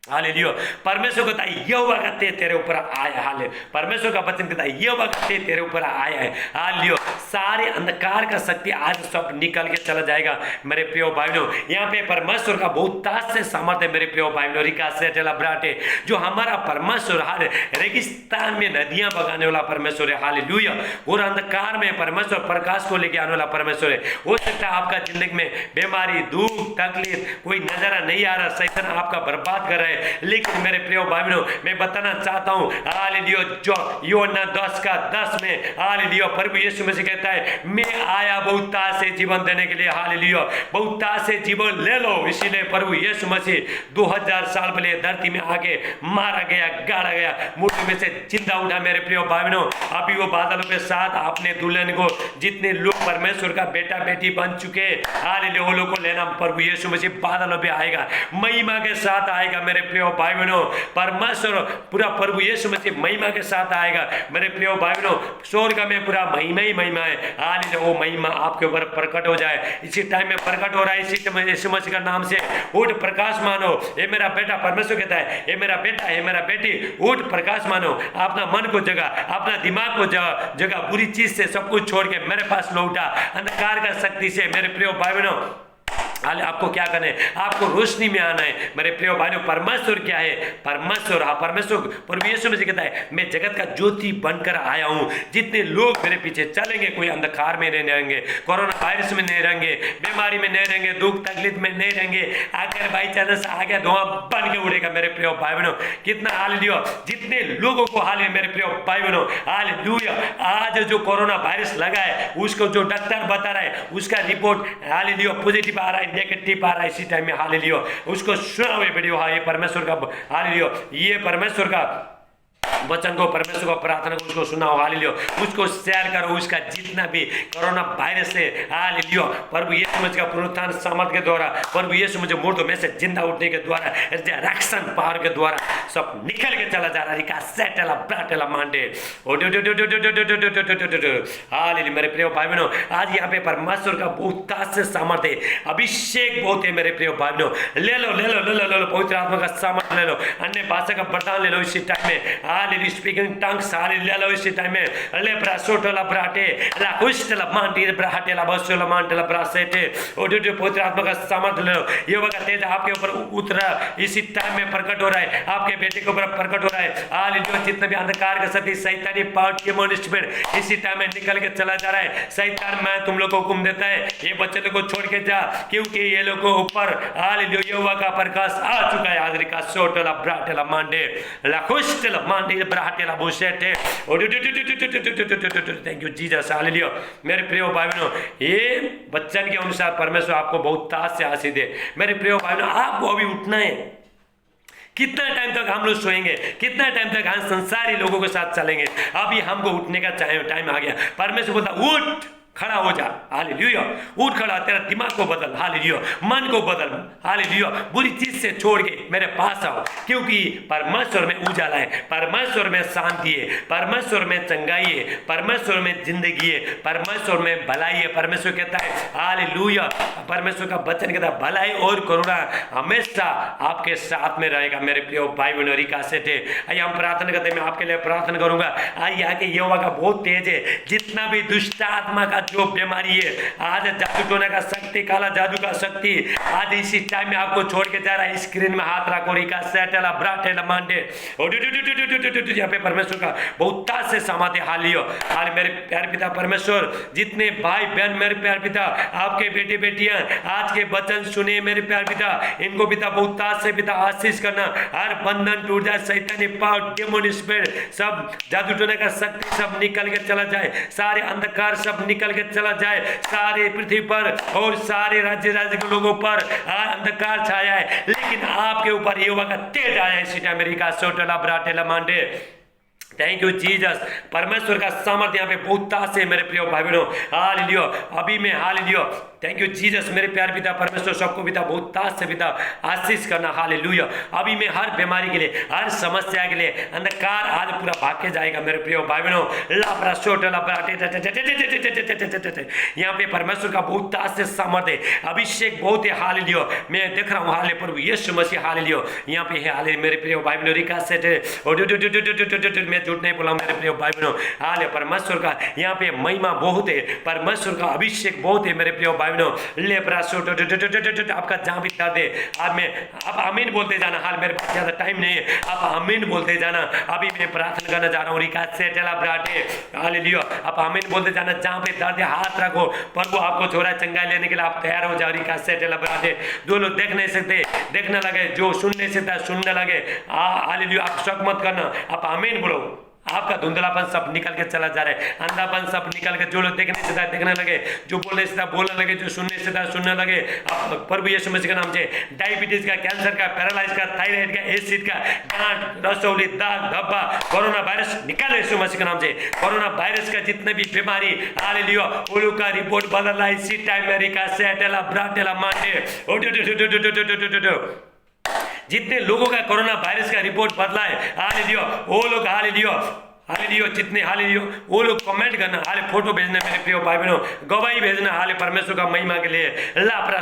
हालेलुया। परमेश्वर कहता है यहोवा का तेज तेरे ऊपर आया हालेलुया। परमेश्वर का वचन कहता है यहोवा का तेज तेरे ऊपर आया है हालेलुया। सारे अंधकार का शक्ति आज सब निकल के चला जाएगा मेरे प्रिय भाई बहनों। यहाँ पे परमेश्वर का बहुत ताज से सामर्थ्य मेरे प्रिय भाई बहनों। रिका से चला ब्राटे जो हमारा परमेश्वर हाल रेगिस्तान में नदियां बगाने वाला परमेश्वर है हालेलुया। और अंधकार में परमेश्वर प्रकाश को लेके आने वाला परमेश्वर है। हो सकता है आपका जिंदगी में बीमारी, दुख, तकलीफ कोई नजारा नहीं आ रहा, शैतान आपका बर्बाद कर रहा है, लेकिन मेरे प्रिय भाई बहनों मैं बताना चाहता हूं हालेलुया जो यूहन्ना 10:10 में हालेलुया प्रभु यीशु मसीह कहता है मैं आया बहुत ताज से जीवन देने के लिए हालेलुया। बहुत ताज से जीवन ले लो। इसीलिए प्रभु यीशु मसीह 2000 साल पहले धरती में आके मारा गया, गाड़ा गया, मुर्दे में से जिंदा उठा मेरे प्रिय भाई बहनों। अभी वो बादलों के साथ अपने दुल्हन को, जितने लोग परमेश्वर का बेटा बेटी बन चुके हालेलुया वो लोग को लेना प्रभु यीशु मसीह बादलों पे आएगा, महिमा के साथ आएगा मेरे प्रिय भाई बहनों, परमेश्वर पूरा प्रभु यीशु मसीह महिमा के साथ आएगा मेरे प्रिय भाई बहनों। स्वर्ग में पूरा महिमा ही महिमा है। हालेलुया, वो महिमा आपके ऊपर प्रकट हो जाए। इसी टाइम में प्रकट हो रहा है, इसी टाइम यीशु मसीह का नाम से उठ प्रकाश मानो। ये मेरा बेटा, परमेश्वर कहता है ये मेरा बेटा, ये मेरा बेटी, उठ प्रकाश मानो। अपना मन को जगा, अपना दिमाग को जगा, बुरी चीज से सब कुछ छोड़ के मेरे पास लौटा, अंधकार का शक्ति से मेरे प्रिय भाई बहनों। आपको क्या करना है? आपको रोशनी में आना है मेरे प्रिय भाइयों। परमेश्वर क्या है? परमेश्वर, हाँ परमेश्वर प्रभु यीशु मसीह कहता है मैं जगत का ज्योति बनकर आया हूँ। जितने लोग मेरे पीछे चलेंगे, कोई अंधकार में नहीं रहेंगे, कोरोना वायरस में नहीं रहेंगे, बीमारी में नहीं रहेंगे, दुख तकलीफ में नहीं रहेंगे, आकर भाई चांस आ गया धुआं बन के उड़ेगा मेरे प्रिय भाई बहनों। कितना हालेलुया, जितने लोगों को हाल मेरे प्रिय भाई बहनों, हालेलुया। आज जो कोरोना वायरस लगा है उसको जो डॉक्टर बता रहा है उसका रिपोर्ट हालेलुया पॉजिटिव आ रहा है, नेगेटिव आ रहा है इसी टाइम में। हालेलुया, उसको सुना हुए वीडियो, हाँ ये परमेश्वर का, हालेलुया ये परमेश्वर का वचन को, परमेश्वर को प्रार्थना को उसको सुनाओ। हालेलुया, उसको शेयर करो। उसका जितना भी कोरोना वायरस है, हालेलुया प्रभु यीशु मसीह का पुनरुत्थान सामर्थ के द्वारा, प्रभु यीशु मसीह मुर्दों में से जिंदा उठने के द्वारा, रिजरेक्शन पावर के द्वारा सब निकल के चला जा रहा है। सेटला ब्राटेला मांडे, हालेलुया मेरे प्रिय भाई बहनों। आज यहाँ पे परमेश्वर का बहुत ताज से सामर्थ है, अभिषेक बहुत है मेरे प्रिय भाई बहनों। ले लो ले लो ले लो ले लो, पवित्र आत्मा का सामर्थ ले लो, अन्य भाषा का वरदान ले लो इसी टाइम में। हालेलुया, स्पीकिंग टंग्स हालेलुया ले लो इसी टाइम में। ले ब्रासोटला ब्राटे ला कुष्टला मांटी ब्राटेला बसोला मांटला ब्रासेटे, ओडोडो पवित्र आत्मा का सामर्थ ले लो। यहोवा का तेज आपके ऊपर उतरा इसी टाइम में प्रकट हो रहा है, आपके बेटे के ऊपर प्रकट हो रहा है। हालेलुया, जितना भी अंधकार का शक्ति, शैतानी पावर, डेमन स्पिरिट इसी टाइम में निकल के चला जा रहा है। शैतान मैं तुम लोग को हुक्म देता है ये बच्चे लोग को छोड़ के जा, क्योंकि ये लोग को ऊपर हालेलुया यहोवा का प्रकाश आ चुका है। हाजरी का सोटला ब्राटेला मांडे ला कुष्टला मांडी ब्राटेला बुसेटे, थैंक यू जीसस। हालेलुया मेरे प्रिय भाई बहनों, ये वचन के अनुसार परमेश्वर आपको बहुत ताज से आशीष दे। मेरे प्रिय भाई बहनों, आपको अभी उठना है। कितना टाइम तक हम लोग सोएंगे? कितना टाइम तक हम संसारी लोगों के साथ चलेंगे? अभी हमको उठने का टाइम आ गया। परमेश्वर बोलता उठ, खड़ा हो जा। हालेलुया, उठ खड़ा, तेरा दिमाग को बदल, हालेलुया मन को बदल, हालेलुया बुरी चीज से छोड़ के मेरे पास आओ, क्योंकि परमेश्वर में उजाला है, परमेश्वर में शांति है, परमेश्वर में चंगाई है, परमेश्वर में जिंदगी है, परमेश्वर में भलाई है। परमेश्वर कहता है हालेलुया, परमेश्वर का वचन कहता है भलाई और करुणा हमेशा आपके साथ में रहेगा मेरे प्रिय भाई बहनों। रिका सेठे आइए हम प्रार्थना करते हैं, मैं आपके लिए प्रार्थना करूंगा। आइए आके यहोवा का बहुत तेज है, जितना भी दुष्ट आत्मा का जो बीमारी है, आज जादू टोना का शक्ति, काला जादू का शक्ति आज इसी टाइम में आपको छोड़ के जा रहा है। स्क्रीन में हाथ रखो, रिका सेटला ब्राटेला मांडे, यहाँ पे परमेश्वर का बहुत ताज से समाते। हालियो हाल मेरे प्यार पिता परमेश्वर, जितने भाई बहन मेरे प्यार पिता, आपके बेटे बेटियां आज के वचन सुने मेरे प्यार पिता, इनको पिता बहुत ताज से पिता आशीष करना। हर बंधन टूट जाए, शैतानी पावर, डेमन स्पिरिट सब, जादू टोना का शक्ति सब निकल के चला जाए, सारे अंधकार सब निकल के चला जाए, सारे पृथ्वी पर और सारे राज्य के लोगों पर अंधकार छाया है, लेकिन आपके ऊपर यहोवा का तेज आया इसी टाइम। अमेरिका सोटला ब्राटेला मांडे, थैंक यू जीसस। परमेश्वर का सामर्थ्य यहाँ पे बहुत ताज है मेरे प्रिय भाई बहनों। हालेलुया अभी में, हालेलुया थैंक यू जीसस। मेरे प्यार पिता परमेश्वर सबको पिता बहुत ताज से पिता आशीष करना। हालेलुया अभी में हर बीमारी के लिए, हर समस्या के लिए अंधकार आज पूरा भाग के जाएगा मेरे प्रिय भाई बहनों। लापरा सोटला ब्राटे, यहाँ पे परमेश्वर का बहुत ताज से सामर्थ्य है, अभिषेक बहुत है। हालेलुया मैं देख रहा हूँ, हाले प्रभु यीशु मसीह, हालेलुया यहाँ पे है। हाले मेरे प्रिय भाई बहनों, रिका सेट मैं झूठ नहीं बोला मेरे प्रिय भाई बहनों। हाले परमेश्वर का यहाँ पे महिमा बहुत है, परमेश्वर का अभिषेक बहुत है मेरे प्रिय भाई बहनों। लेपरा सोट आपका जहाँ भी दर्द है आप आमीन बोलते जाना। हाल मेरे पास ज्यादा टाइम नहीं है, आप आमीन बोलते जाना। अभी मैं प्रार्थना करना जा रहा हूँ, रिका सेटला ब्राटे, हालेलुया आप आमीन बोलते जाना। जहाँ पे दर्द है हाथ रखो, प्रभु आपको छोड़ा चंगाई लेने के लिए आप तैयार हो जाओ। रिका सेटला ब्राटे, जो लोग देख नहीं सकते देखने लगे, जो सुन नहीं सकता सुनने लगे। हालेलुया आप शक मत करना, आप आमीन बोलो। आपका धुंधलापन सब निकल के चला जा रहा है, अंधापन सब निकल के, जो लोग देखने से देखने लगे, जो बोलने से बोलने लगे, जो सुनने से सुनने लगे। आप प्रभु यीशु मसीह के नाम से डायबिटीज का, कैंसर का, पैरालाइज का, थायराइड का, एसिड का, गांठ, रसौली, दाग धब्बा, कोरोना वायरस निकाले यीशु मसीह के नाम से। कोरोना वायरस का जितने भी बीमारी, हालेलुया उलू का रिपोर्ट बदल रहा है इसी टाइम में। रिका सेटला ब्राटेला मांडे, जितने लोगों का कोरोना वायरस का रिपोर्ट बदला है हालेलुया, वो लोग हालेलुया हालेलुया, जितने हालेलुया वो लोग कमेंट करना, हाले फोटो भेजना मेरे प्रिय भाई बहनों, गवाही भेजना हाले परमेश्वर का महिमा के लिए। लापरा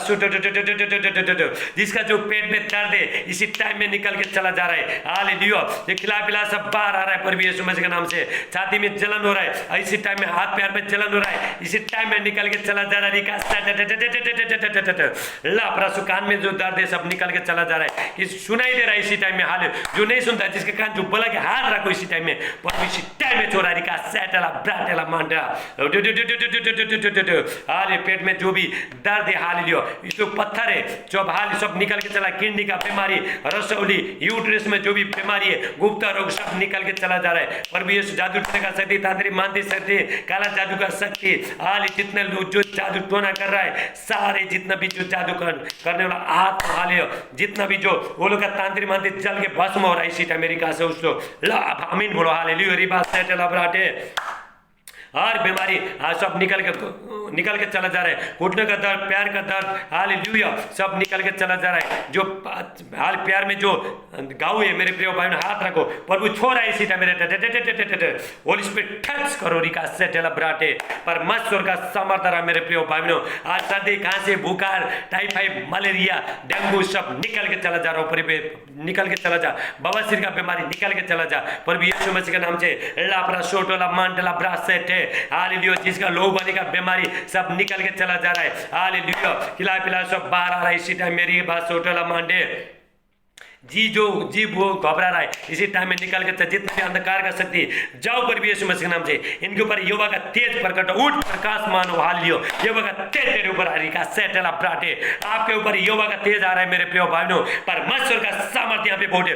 जिसका जो पेट में दर्द है इसी टाइम में निकल के चला जा रहा है हालेलुया, ये खिला पिला सब बाहर आ रहा है प्रभु यीशु मसीह के नाम से। छाती में जलन हो रहा है, इसी टाइम में हाथ पैर में जलन हो रहा है, इसी टाइम में निकल के चला जा रहा है। लापरा कान में जो दर्द है सब निकल के चला जा रहा है, सुनाई दे रहा है इसी टाइम में। हाल जो नहीं सुनता जिसके कान जो बोला कि हाथ रखो इसी टाइम में, इसी टाइम में छोड़ा रिका सेटला ब्राटेला मांडा हाल पेट में जो भी दर्द है हालेलुया, जो पत्थर है जो हाल सब निकल के चला, किडनी का बीमारी, रसौली, यूट्रस में जो भी बीमारी है, गुप्ता रोग सब निकल के चला जा रहा है। पर भी ये जादू टोने का शक्ति, तांत्रिक मानती शक्ति, काला जादू का शक्ति, हाल जितने लोग जो जादू टोना कर रहा है, सारे जितना भी जो जादू करने वाला आत्मा हाल जितना भी जो वो लोग का तांत्रिक मानती जल के भस्म हो रहा है इसी टाइम अमेरिका से उसको आमीन बोलो हालेलुया। रिबा सेटल अबराटे हर बीमारी सब निकल के चला जा रहा है। घुटने का दर्द, पैर का दर्द हालेलुया सब निकल के चला जा रहा है। जो हाल पैर में जो घाव है मेरे प्रिय भाई हाथ रखो, प्रभु छोड़ रहा है इसी टाइम मेरे होली स्पिरिट टच करो रिका सेटल ब्राटे परमेश्वर का समर्थन है मेरे प्रिय भाई बहनों। आज सर्दी, खांसी, बुखार, टाइफाइड, मलेरिया, डेंगू सब निकल के चला जा रहा हूँ, निकल के चला जा, बवासीर का बीमारी निकल के चला जा प्रभु यीशु मसीह के नाम से। लापरा शोटोला मांटला ब्रासेट हालेलुया, जिसका लोग बने का बीमारी सब निकल के चला जा रहा है हालेलुया, खिला पिला सब बाहर आ रहा है इसी टाइम मेरी बात सोटला मांडे जी वो घबरा रहा है इसी टाइम में निकल के जितने भी अंधकार का शक्ति जाओ पर भी यीशु मसीह के नाम से इनके ऊपर यहोवा का तेज प्रकट उठ प्रकाश मानो हालेलुया, यहोवा का तेज तेरे ऊपर आ रही का सेटला ब्राटे आपके ऊपर यहोवा का तेज आ रहा है मेरे प्रिय भाइयों। परमेश्वर का सामर्थ्य यहाँ पे बोटे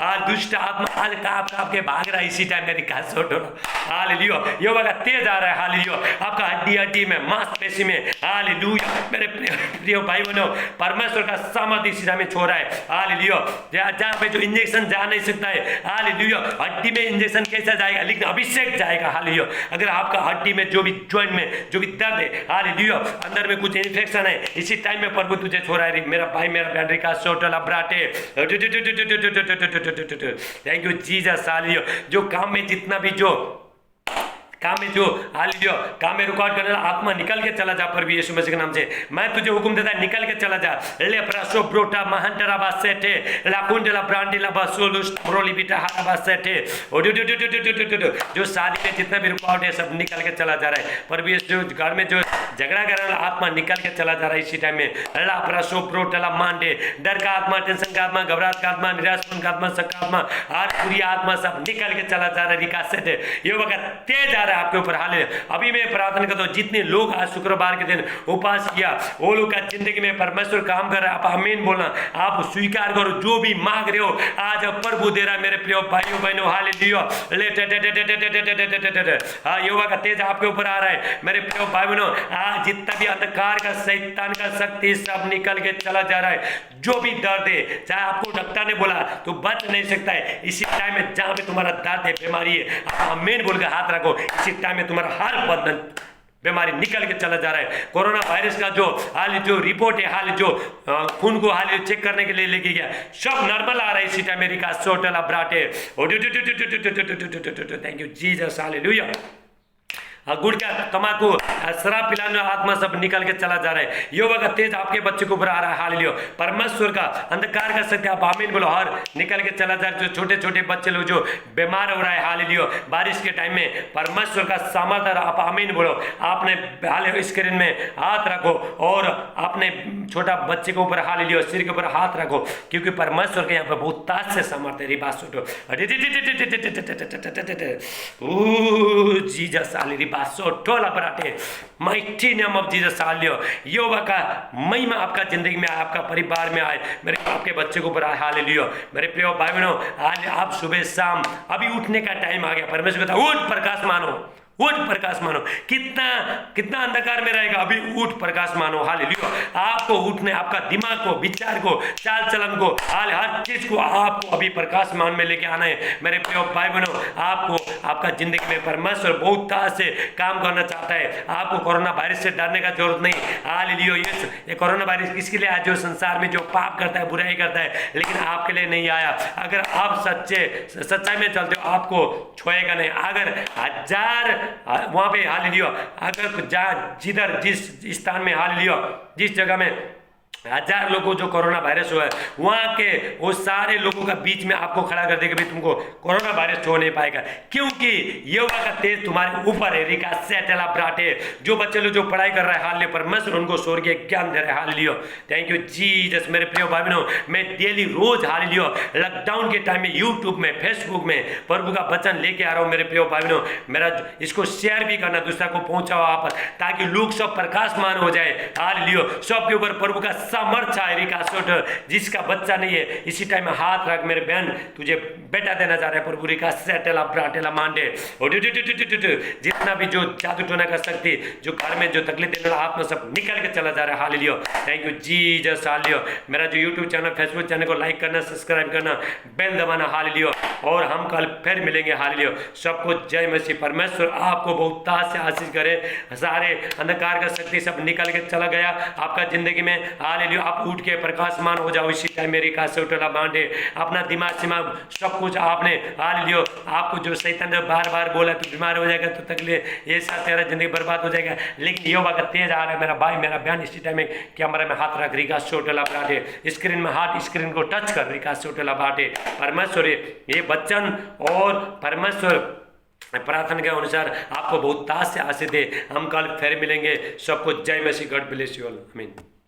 आज दुष्ट आत्मा आज काप के भाग रहा है इसी टाइम मेरी का सोटो हालेलुया, यहोवा का तेज आ रहा है हालेलुया, आपका हड्डी में मांसपेशी में हालेलुया मेरे प्रिय भाई बहनों। परमेश्वर का सामर्थ्य इसी समय छोड़ा है हालेलुया, जहाँ पे जो इंजेक्शन जा नहीं सकता है हालेलुया, हड्डी में इंजेक्शन कैसा जाएगा लेकिन अभिषेक जाएगा हालेलुया। अगर आपका हड्डी में जो भी जॉइंट में जो भी दर्द है हालेलुया, अंदर में कुछ इन्फेक्शन है इसी टाइम में प्रभु तुझे छोड़ा है मेरा भाई मेरा बहन का सोटल अब्राटे। Thank you Jesus hallelujah. जो काम में जितना भी जो काम में जो हालेलुया काम में रुकावट करने वाला आत्मा निकल के चला जा प्रभु यीशु मसीह के नाम से। मैं तुझे हुक्म देता है निकल के चला जा। ले प्रसो ब्रोटा महंटरा बासेटे लाकुंडला ब्रांडीला बासोलुस ब्रोली बिटा हारा बासेटे जो शादी में जितना भी रुकावट है सब निकल के चला जा रहा है प्रभु यीशु। घर में जो झगड़ा करने वाला आत्मा निकल के चला जा रहा है इसी टाइम में। ला प्रसो ब्रोटला मांडे डर का आत्मा, टेंशन का आत्मा, घबराहट का आत्मा, निराशपन का आत्मा, शक का आत्मा, हर पूरी आत्मा सब निकल के चला जा रहा है विकास से। ये वक्त तेज आ आपके ऊपर हाल है। अभी मैं प्रार्थना करता हूँ जितने लोग आज शुक्रवार के दिन उपवास किया वो लोग का जिंदगी में परमेश्वर काम कर रहा है, आप आमीन बोलना, आप स्वीकार करो जो भी मांग रहे हो आज प्रभु दे रहा है मेरे प्रिय भाइयों बहनों हालेलुया। हाँ यहोवा का तेज आपके ऊपर आ रहा है मेरे प्रिय भाई बहनों। आज जितना भी अंधकार का शैतान का शक्ति सब निकल के चला जा रहा है। जो भी दर्द है चाहे आपको डॉक्टर ने बोला तो बच नहीं सकता है इसी टाइम में जहां पे तुम्हारा दर्द है बीमारी है आप आमीन बोल के हाथ रखो इसी टाइम में तुम्हारा हर बंधन बीमारी निकल के चला जा रहा है। कोरोना वायरस का जो हाल जो रिपोर्ट है हाल जो खून को हाल चेक करने के लिए लेके गया सब नॉर्मल आ रहा है इसी टाइम मेरी का सोटल अब्राटे। Thank you Jesus hallelujah. गुड़का तमाकू शराब पिलाने आत्मा सब निकल के चला जा रहा है। यहोवा का तेज आपके बच्चे को ऊपर आ रहा है हालेलुया। परमेश्वर का अंधकार का शक्ति आप आमीन बोलो हर निकल के चला जा रहा है। जो छोटे छोटे बच्चे लोग जो बीमार हो रहा है हालेलुया बारिश के टाइम में परमेश्वर का सामर्थ्य आप आमीन बोलो। आपने हाल स्क्रीन में हाथ रखो और अपने छोटा बच्चे के ऊपर हालेलुया सिर के ऊपर हाथ रखो क्योंकि परमेश्वर के यहाँ पर बहुत ताज से सामर्थ्य है। बात सुनो Jesus hallelujah mighty name of Jesus hallelujah. यहोवा का महिमा आपका जिंदगी में आए, आपका परिवार में आए, मेरे आपके बच्चे के ऊपर आए हालेलुया। मेरे प्रिय भाई बहनों आज आप सुबह शाम अभी उठने का टाइम आ गया। परमेश्वर कहता है उठ प्रकाश मानो उठ प्रकाश मानो। कितना कितना अंधकार में रहेगा, अभी उठ प्रकाश मानो। हालेलुया। आपको उठने, आपका दिमाग को, विचार को, चाल चलन को, हर चीज को आपको अभी प्रकाश मान में लेके आना है मेरे प्रिय भाई बहनों। आपको आपका जिंदगी में परमेश्वर बहुत तरह से काम करना चाहता है। आपको कोरोना वायरस से डरने का जरूरत नहीं। हालेलुया। ये कोरोना वायरस किसके लिए आया? जो संसार में जो पाप करता है, बुराई करता है, लेकिन आपके लिए नहीं आया। अगर आप सच्चाई में चलते हो आपको छुएगा नहीं। अगर हजार वहां पे हालेलुया, अगर जिधर जिस स्थान में हालेलुया, जिस जगह में 1000 लोगों जो कोरोना वायरस हुआ है, वहां के वो सारे लोगों का बीच में आपको खड़ा कर देगा, तुमको कोरोना वायरस छो नहीं पाएगा, क्योंकि यहोवा का तेज तुम्हारे ऊपर है। रिका सेटला ब्राटे, जो बच्चे लोग जो पढ़ाई कर रहे हैं हाल परमेश्वर उनको स्वर्गीय ज्ञान दे रहे हैं। हालेलुया। Thank you Jesus. मेरे प्रिय भाई बहनों, मैं डेली रोज हालेलुया लॉकडाउन के टाइम में यूट्यूब में, फेसबुक में प्रभु का वचन लेके आ रहा हूँ। मेरे प्रिय भाई बहनों, मेरा इसको शेयर भी करना, दूसरा को पहुंचाओ आप, ताकि लोग सब प्रकाशमान हो जाए। हालेलुया। सबके ऊपर प्रभु का सामर्थ्य है। रिका सोट, जिसका बच्चा नहीं है इसी टाइम में हाथ रख, मेरे बहन तुझे बेटा देना चाह रहा है प्रभु। रिका सेटला ब्राटेला मांडे, जितना भी जो जादू टोना कर सकती, जो घर में जो तकलीफ देने वाला आत्मा सब निकल के चला जा रहा है। Hallelujah. Thank you Jesus. Hallelujah. मेरा जो यूट्यूब चैनल, फेसबुक चैनल को लाइक करना, सब्सक्राइब करना, बेल दबाना। हालेलुया। और हम कल फिर मिलेंगे। हालेलुया। सबको जय मसीह। परमेश्वर आपको बहुत ताज से आशीष करे। सारे अंधकार का शक्ति सब निकल के चला गया आपका जिंदगी में। हालेलुया। आप उठ के प्रकाशमान हो जाओ इसी टाइम। मेरी का से उठला बांटे अपना दिमाग सब कुछ आपने हालेलुया। आपको जो शैतान ने बार बार बोला तो बीमार हो जाएगा, तो तकलीफ ये साथ तेरा जिंदगी बर्बाद हो जाएगा, लेकिन यहोवा का तेज आ रहा है। मेरा भाई, मेरा बहन, इसी टाइम में कैमरा में हाथ रख, रिका सोटला बांटे, स्क्रीन में हाथ, स्क्रीन को टच कर, रिका सोटला बांटे। परमेश्वर ये वचन और परमेश्वर प्रार्थना के अनुसार आपको बहुत ताज से आशीष दे। हम कल फिर मिलेंगे। सबको जय मसीह। God bless you all. आमीन।